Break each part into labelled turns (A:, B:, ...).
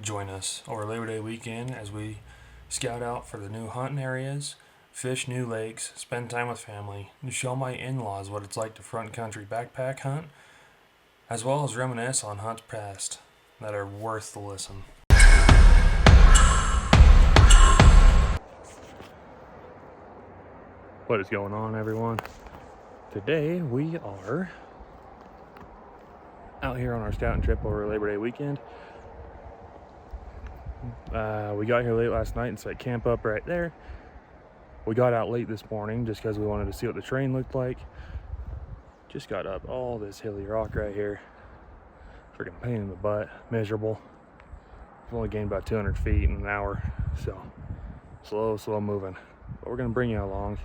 A: Join us over Labor Day weekend as we scout out for the new hunting areas, fish new lakes, spend time with family, and show my in-laws what it's like to front country backpack hunt, as well as reminisce on hunts past that are worth the listen. What is going on, everyone? Today we are out here on our scouting trip over Labor Day weekend. We got here late last night and set camp up right there. We got out late this morning just because we wanted to see what the terrain looked like. Just got up all this hilly rock right here. Freaking pain in the butt, miserable. I've only gained about 200 feet in an hour, so slow moving. But we're gonna bring you along.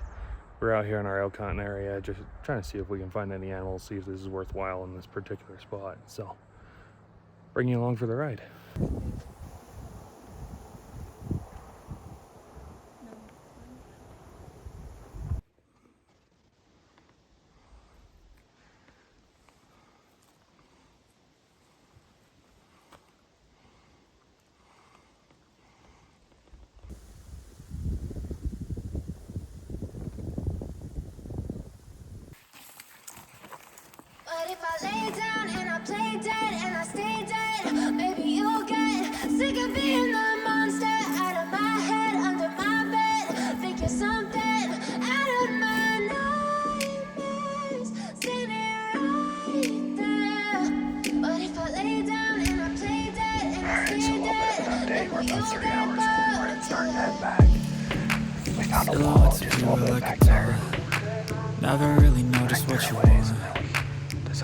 A: We're out here in our elk hunting area, just trying to see if we can find any animals, see if this is worthwhile in this particular spot. So, bring you along for the ride.
B: But if I lay down and I play dead and I stay dead, maybe you'll get sick of being the monster out of my head, under my bed. Think you're something out of my nightmares, standing right there. But if I lay down and I play dead and I stay dead, then will you get bored?
C: Start to head back. We got a wall just a little bit back there.
D: Never really know just what you want.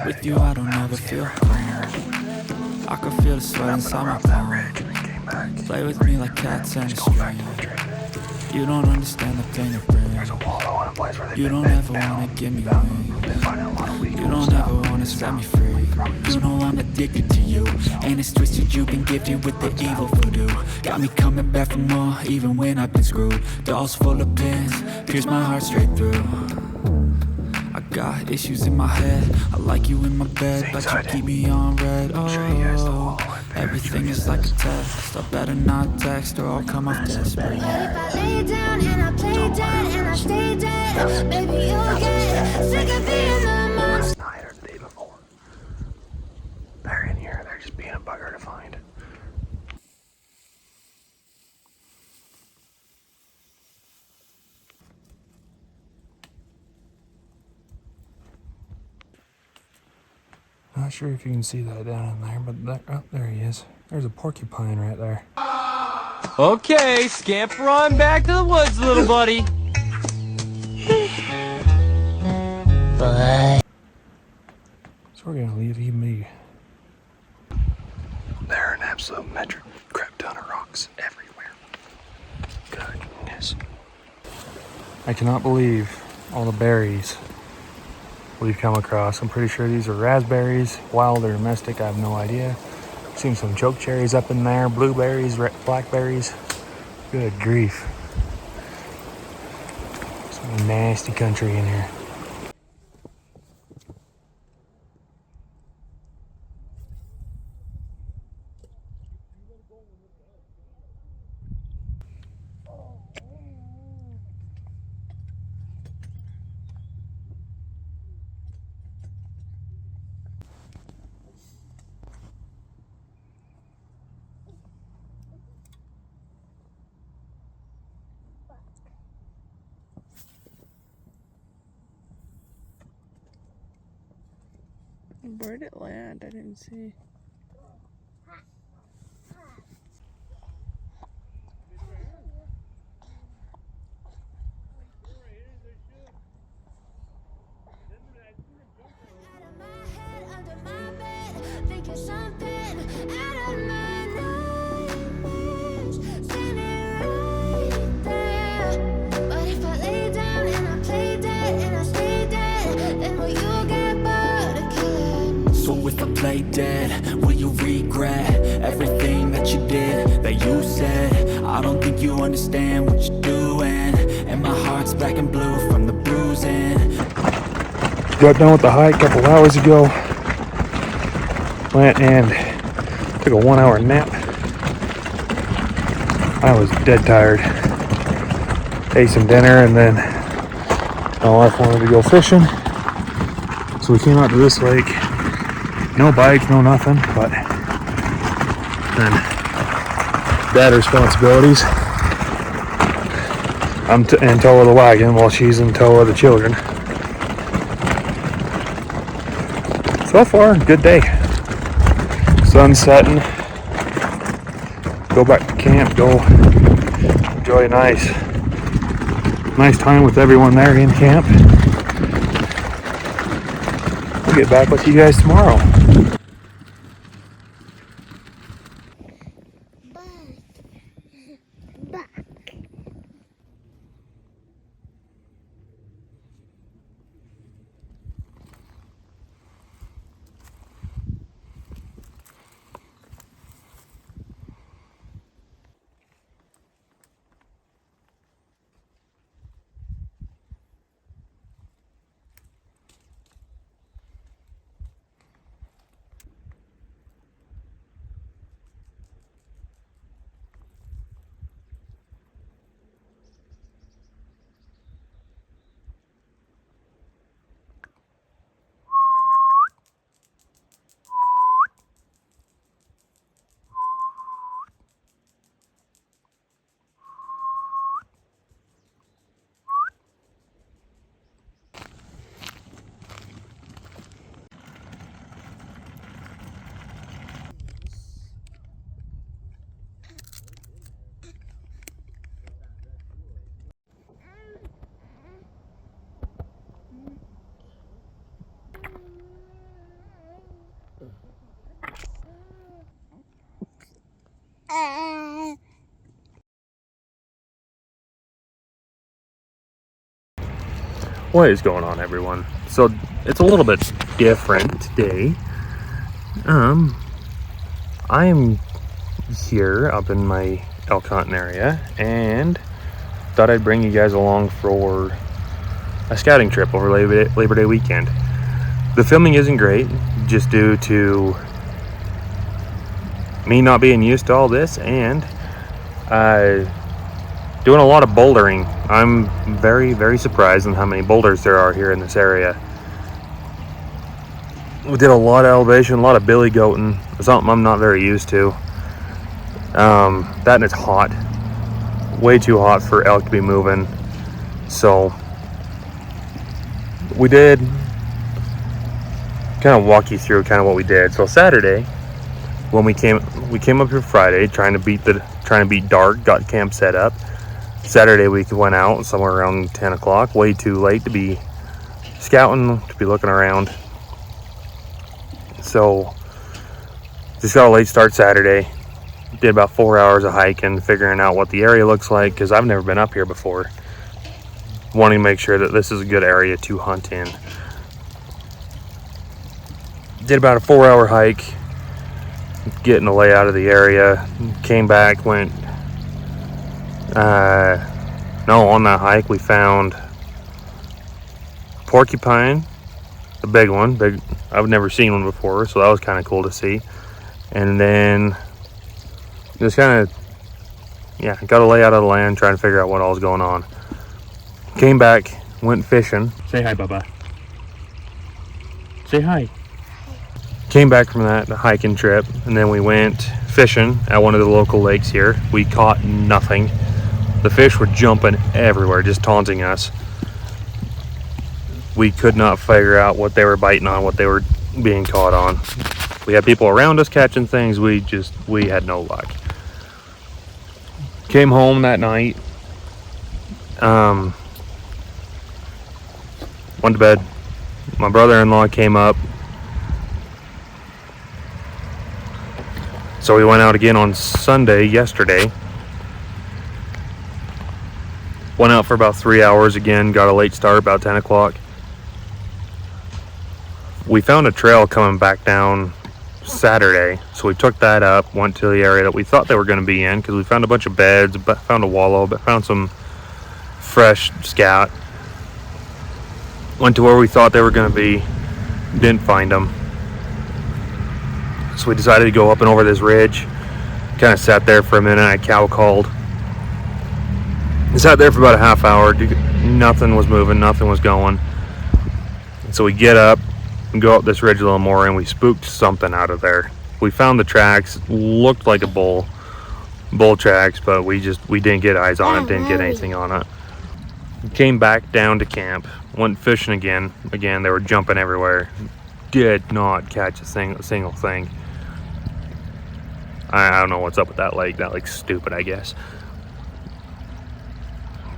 D: With you I don't ever feel calm. I can feel the sweat inside my palm. Play with me like cats and a string. You don't understand the pain it brings. You don't ever wanna give me wings. You don't ever wanna set me free. You know I'm addicted to you, and it's twisted. You've been gifted with the evil voodoo. Got me coming back for more, even when I've been screwed. Dolls full of pins, pierce my heart straight through. I got issues in my head, I like you in my bed, but you keep me on red. Oh, everything is like a test. I better not text or I'll come off desperate.
B: But if I lay down and I play dead and I stay dead, maybe you'll get sick of being the monster.
C: Last night or the day before. They're in here, they're just being a bugger to find.
A: Not sure if you can see that down in there, but there he is. There's a porcupine right there.
E: Okay, scamper on back to the woods, little buddy.
A: So we're gonna leave you me.
C: There are an absolute metric crap ton of rocks everywhere. Goodness.
A: I cannot believe all the berries we've come across. I'm pretty sure these are raspberries, wild or domestic, I have no idea. Seen some choke cherries up in there, blueberries, blackberries. Good grief. Some nasty country in here.
F: Where'd it land? I didn't see.
D: Play dead, will you regret everything that you did, that you said? I don't think you understand what you're doing, and my heart's black and blue from the bruising.
A: Got done with the hike a couple hours ago. Went and took a 1 hour nap. I was dead tired. Ate some dinner and then my wife wanted to go fishing. So we came out to this lake. No bike, no nothing, but then dad responsibilities. I'm in tow of the wagon while she's in tow of the children. So far, good day. Sun setting. Go back to camp, go enjoy a nice time with everyone there in camp. We'll get back with you guys tomorrow. What is going on, everyone? So it's a little bit different today. I am here up in my Elkhorn area and thought I'd bring you guys along for a scouting trip over Labor Day weekend. The filming isn't great just due to me not being used to all this and doing a lot of bouldering. I'm very, very surprised on how many boulders there are here in this area. We did a lot of elevation, a lot of billy goating, something I'm not very used to. That and it's hot. Way too hot for elk to be moving. So we did kind of walk you through kind of what we did. So Saturday, when we came up here Friday trying to beat dark, got camp set up. Saturday we went out somewhere around 10 o'clock, way too late to be scouting, to be looking around. So just got a late start Saturday. Did about 4 hours of hiking, figuring out what the area looks like, because I've never been up here before. Wanting to make sure that this is a good area to hunt in. Did about a 4-hour hike, getting a layout of the area. Came back, went on that hike we found porcupine, a big one. I've never seen one before, so that was kind of cool to see. And then just kind of got a layout of the land, trying to figure out what all was going on. Came back, went fishing. Say hi, Bubba. Say hi. Came back from that hiking trip, and then we went fishing at one of the local lakes here. We caught nothing. The fish were jumping everywhere, just taunting us. We could not figure out what they were biting on, what they were being caught on. We had people around us catching things. We had no luck. Came home that night. Went to bed. My brother-in-law came up. So we went out again on Sunday, yesterday. Went out for about 3 hours again, got a late start, about 10 o'clock. We found a trail coming back down Saturday, so we took that up, went to the area that we thought they were going to be in, because we found a bunch of beds, found a wallow, but found some fresh scat. Went to where we thought they were going to be, didn't find them. So we decided to go up and over this ridge. Kind of sat there for a minute. I cow called I sat there for about a half hour. Nothing was moving, nothing was going. So we get up and go up this ridge a little more, and we spooked something out of there. We found the tracks, looked like a bull tracks, but we didn't get eyes on it, didn't get anything on it. Came back down to camp, went fishing again. Again, they were jumping everywhere. Did not catch a single thing. I don't know what's up with that lake. That lake's stupid, I guess.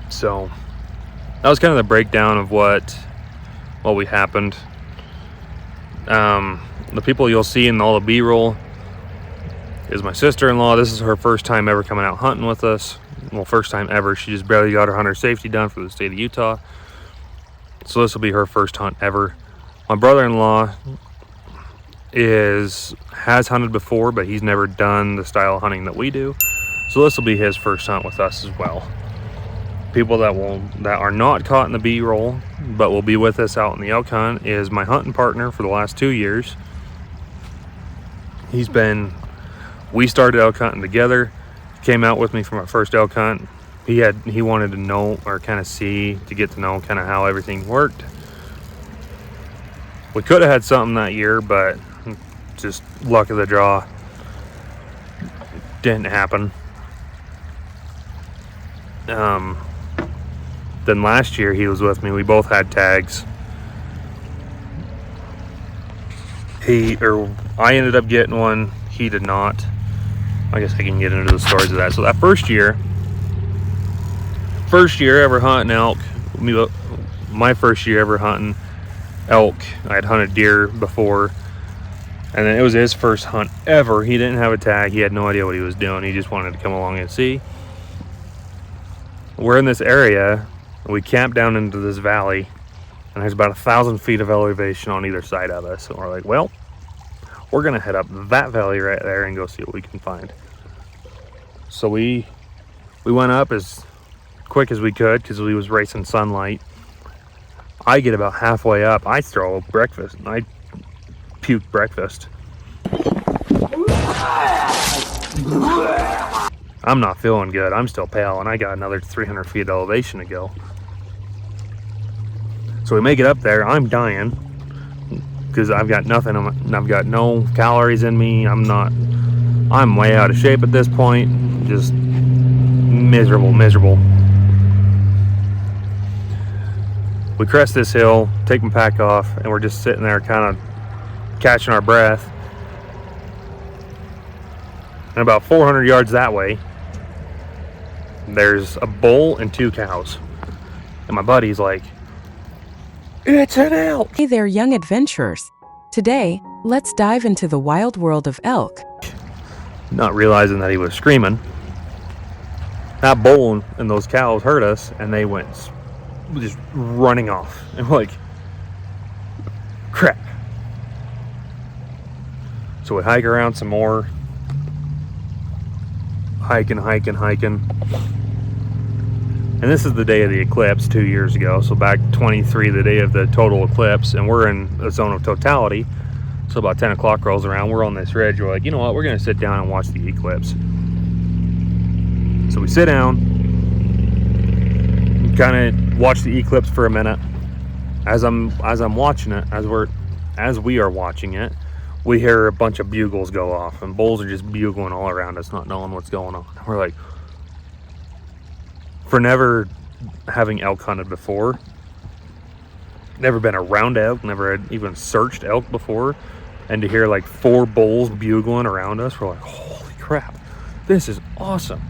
A: So that was kind of the breakdown of what we happened. The people you'll see in all the B-roll is my sister-in-law. This is her first time ever coming out hunting with us. Well, first time ever. She just barely got her hunter safety done for the state of Utah. So this will be her first hunt ever. My brother-in-law has hunted before, but he's never done the style of hunting that we do. So this will be his first hunt with us as well. People that are not caught in the B-roll but will be with us out in the elk hunt is my hunting partner for the last 2 years. We started elk hunting together. Came out with me for my first elk hunt. He wanted to know, or kind of get to know kind of how everything worked. We could have had something that year, but just luck of the draw. Didn't happen. Then last year he was with me. We both had tags. I ended up getting one. He did not. I guess I can get into the stories of that. So that first year ever hunting elk, my first year ever hunting elk. I had hunted deer before, and then it was his first hunt ever. He didn't have a tag. He had no idea what he was doing. He just wanted to come along and see. We're in this area. We camped down into this valley, and there's about 1,000 feet of elevation on either side of us. And we're like, well, we're gonna head up that valley right there and go see what we can find. So we went up as quick as we could because we was racing sunlight. I get about halfway up, I throw breakfast, and I puke breakfast. I'm not feeling good. I'm still pale, and I got another 300 feet of elevation to go. So we make it up there. I'm dying because I've got nothing. I've got no calories in me. I'm way out of shape at this point. Just miserable. We crest this hill, take my pack off, and we're just sitting there kind of catching our breath. And about 400 yards that way, there's a bull and 2 cows. And my buddy's like, "It's an elk!"
G: Hey there, young adventurers. Today, let's dive into the wild world of elk.
A: Not realizing that he was screaming. That bull and those cows heard us, and they went just running off. And we're like, crap. So we hike around some more. Hiking. And this is the day of the eclipse 2 years ago. So back 23, the day of the total eclipse, and we're in a zone of totality. So about 10 o'clock rolls around, we're on this ridge. We're like, you know what, we're gonna sit down and watch the eclipse. So we sit down, kind of watch the eclipse for a minute. As I'm watching it, as we are watching it, we hear a bunch of bugles go off, and bulls are just bugling all around us, not knowing what's going on. We're like, for never having elk hunted before, never been around elk, never had even searched elk before, and to hear like 4 bulls bugling around us, we're like, holy crap, this is awesome.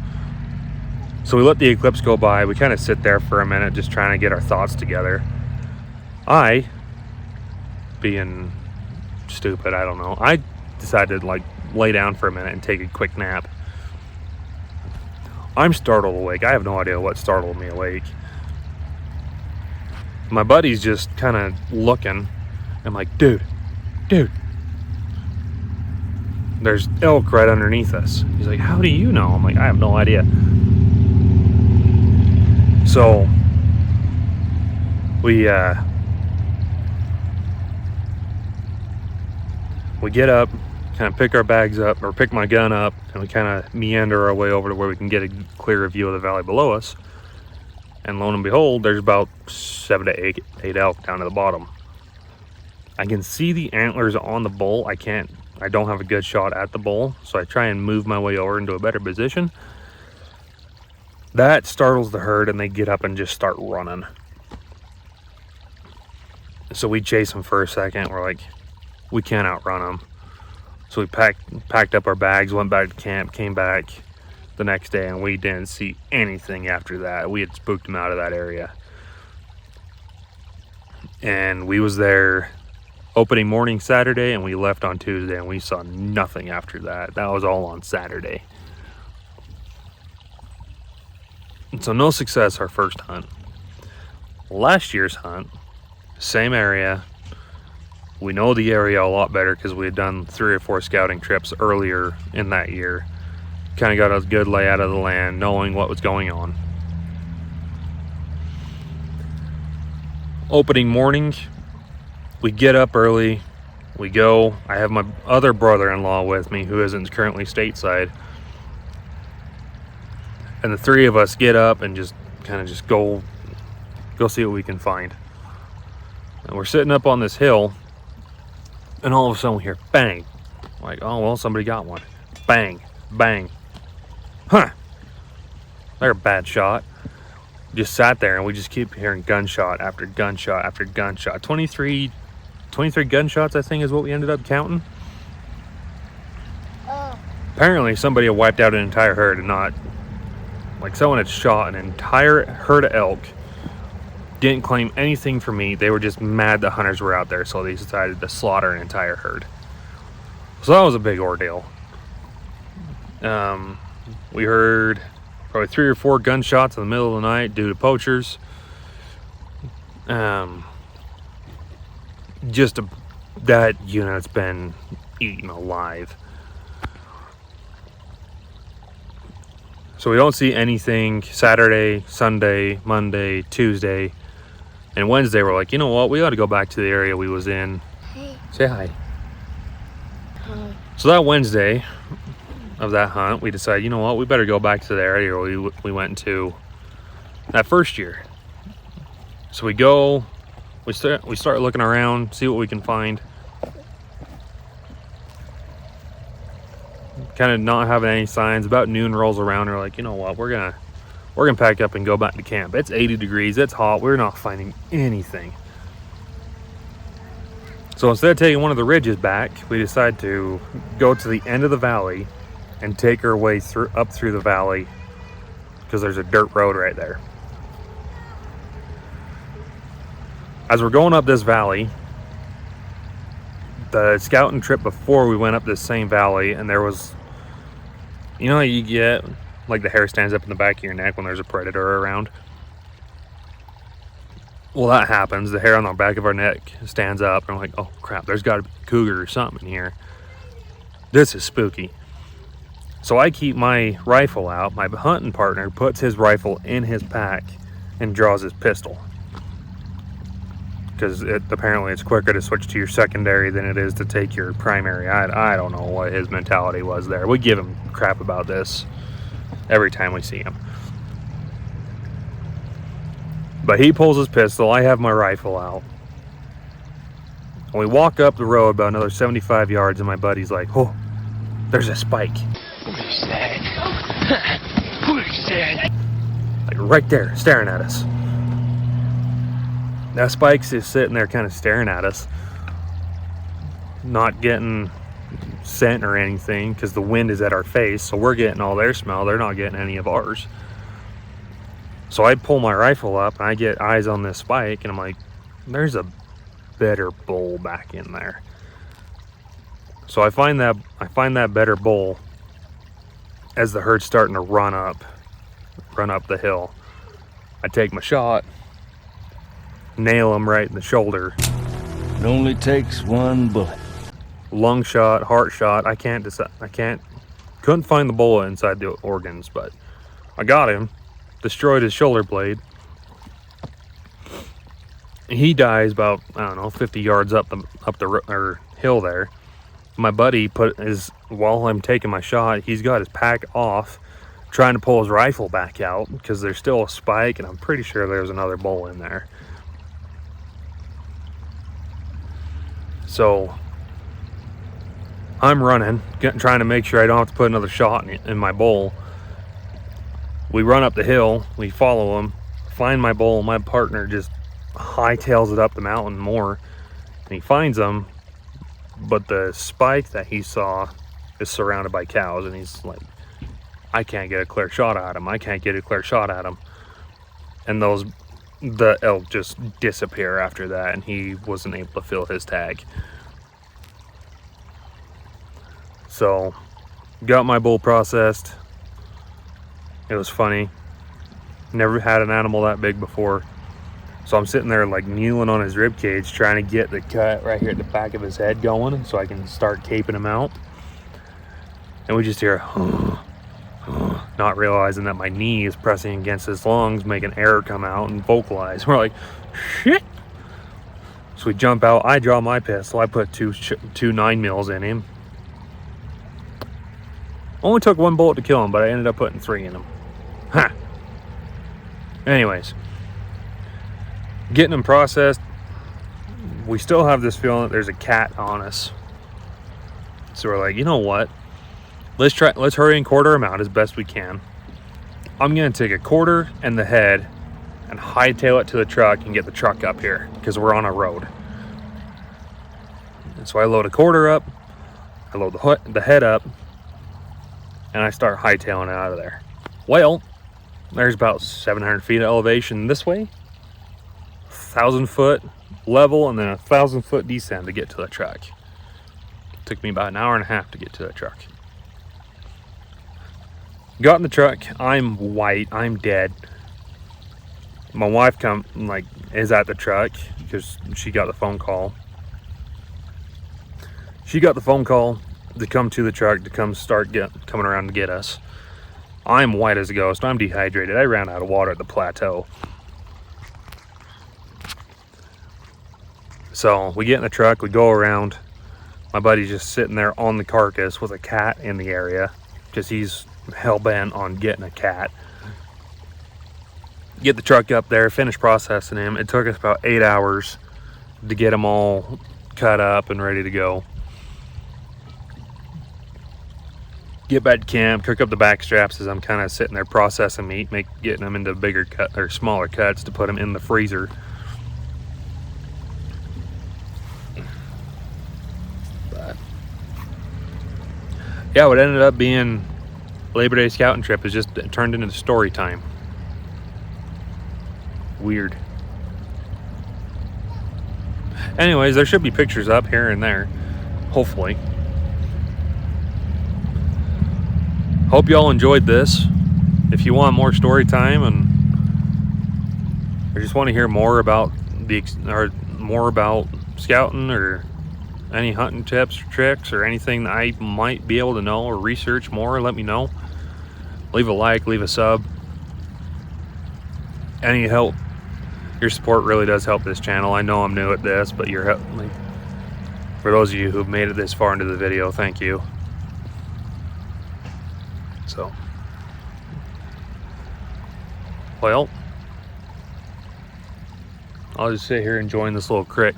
A: So we let the eclipse go by. We kind of sit there for a minute, just trying to get our thoughts together. I, being stupid, I don't know, I decided to like lay down for a minute and take a quick nap. I'm startled awake. I have no idea what startled me awake. My buddy's just kind of looking. I'm like, dude, there's elk right underneath us. He's like, how do you know? I'm like, I have no idea. So we get up, kind of pick our bags up, or pick my gun up, and we kind of meander our way over to where we can get a clearer view of the valley below us. And lo and behold, there's about 7 to 8 elk down at the bottom. I can see the antlers on the bull. I don't have a good shot at the bull, so I try and move my way over into a better position. That startles the herd and they get up and just start running. So we chase them for a second. We're like, we can't outrun them. So we packed up our bags, went back to camp, came back the next day, and we didn't see anything after that. We had spooked them out of that area. And we was there opening morning Saturday, and we left on Tuesday, and we saw nothing after that. That was all on Saturday. And so no success our first hunt. Last year's hunt, same area. We know the area a lot better because we had done 3 or 4 scouting trips earlier in that year. Kind of got a good layout of the land, knowing what was going on. Opening morning, we get up early, we go. I have my other brother-in-law with me who isn't currently stateside. And the 3 of us get up and just go see what we can find. And we're sitting up on this hill, and all of a sudden we hear bang. Like, oh, well, somebody got one. Bang, bang. Huh. They're a bad shot. Just sat there and we just keep hearing gunshot after gunshot after gunshot. 23 gunshots, I think, is what we ended up counting. Apparently somebody had wiped out an entire herd and not, like, someone had shot an entire herd of elk. Didn't claim anything for meat. They were just mad the hunters were out there, so they decided to slaughter an entire herd. So that was a big ordeal. We heard probably 3 or 4 gunshots in the middle of the night due to poachers. That unit's been eaten alive. So we don't see anything Saturday, Sunday, Monday, Tuesday, and Wednesday. We're like, you know what? We ought to go back to the area we was in.
F: Hey.
A: Say hi.
F: Hi.
A: So that Wednesday of that hunt, we decided, you know what? We better go back to the area we went to that first year. So we go, we start looking around, see what we can find. Kind of not having any signs. About noon rolls around, and we're like, you know what? We're gonna pack up and go back to camp. It's 80 degrees. It's hot. We're not finding anything. So instead of taking one of the ridges back, we decide to go to the end of the valley and take our way up through the valley, because there's a dirt road right there. As we're going up this valley, the scouting trip before, we went up this same valley, and there was, you know how you get like the hair stands up in the back of your neck when there's a predator around? Well, that happens. The hair on the back of our neck stands up, and I'm like, oh crap, there's got to be a cougar or something in here. This is spooky. So I keep my rifle out. My hunting partner puts his rifle in his pack and draws his pistol, because apparently it's quicker to switch to your secondary than it is to take your primary. I don't know what his mentality was there. We give him crap about this every time we see him. But he pulls his pistol, I have my rifle out. And we walk up the road about another 75 yards, and my buddy's like, oh, there's a spike.
E: What is that? What is that?
A: Like right there, staring at us. Now Spike's just sitting there kind of staring at us, not getting scent or anything, because the wind is at our face, so we're getting all their smell. They're not getting any of ours. So I pull my rifle up and I get eyes on this spike, and I'm like, there's a better bull back in there. So I find that better bull as the herd's starting to run up the hill. I take my shot, nail him right in the shoulder.
H: It only takes one bullet.
A: Lung shot, heart shot. Couldn't find the bullet inside the organs, but I got him. Destroyed his shoulder blade. He dies about, I don't know, 50 yards up the hill there. My buddy while I'm taking my shot, he's got his pack off, trying to pull his rifle back out because there's still a spike, and I'm pretty sure there's another bull in there. So I'm running, trying to make sure I don't have to put another shot in my bull. We run up the hill, we follow him, find my bull. My partner just hightails it up the mountain more, and he finds him, but the spike that he saw is surrounded by cows, and he's like, I can't get a clear shot at him. I can't get a clear shot at him. And the elk just disappear after that, and he wasn't able to fill his tag. So, got my bull processed. It was funny. Never had an animal that big before. So I'm sitting there like kneeling on his rib cage, trying to get the cut right here at the back of his head going so I can start caping him out. And we just hear, not realizing that my knee is pressing against his lungs, making air come out and vocalize. We're like, shit. So we jump out. I draw my pistol. I put two 9mm in him. Only took one bullet to kill him, but I ended up putting 3 in him. Huh. Anyways, getting them processed. We still have this feeling that there's a cat on us. So we're like, you know what? Let's hurry and quarter them out as best we can. I'm gonna take a quarter and the head and hightail it to the truck and get the truck up here because we're on a road. And so I load a quarter up, I load the head up, and I start hightailing it out of there. Well, there's about 700 feet of elevation this way, 1,000 foot level, and then a 1,000 foot descent to get to the truck. It took me about an hour and a half to get to the truck. Got in the truck. I'm white. I'm dead. My wife is at the truck because she got the phone call. She got the phone call to come to the truck to come start coming around to get us. I'm white as a ghost. I'm dehydrated. I ran out of water at the plateau. So we get in the truck. We go around. My buddy's just sitting there on the carcass with a cat in the area because he's hell-bent on getting a cat. Get the truck up there, finish processing him. It took us about 8 hours to get him all cut up and ready to go. Get back to camp, cook up the back straps as I'm kind of sitting there processing meat, getting them into bigger cut or smaller cuts to put them in the freezer. But yeah, what ended up being Labor Day scouting trip is just turned into story time. Weird. Anyways, there should be pictures up here and there, hopefully. Hope y'all enjoyed this. If you want more story time and or just want to hear more about scouting or any hunting tips or tricks or anything that I might be able to know or research more, let me know. Leave a like, leave a sub. Any help, your support really does help this channel. I know I'm new at this, but you're helping. For those of you who've made it this far into the video, thank you. So, well, I'll just sit here enjoying this little creek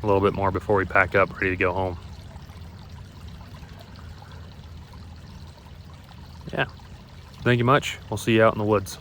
A: a little bit more before we pack up, ready to go home. Yeah. Thank you much. We'll see you out in the woods.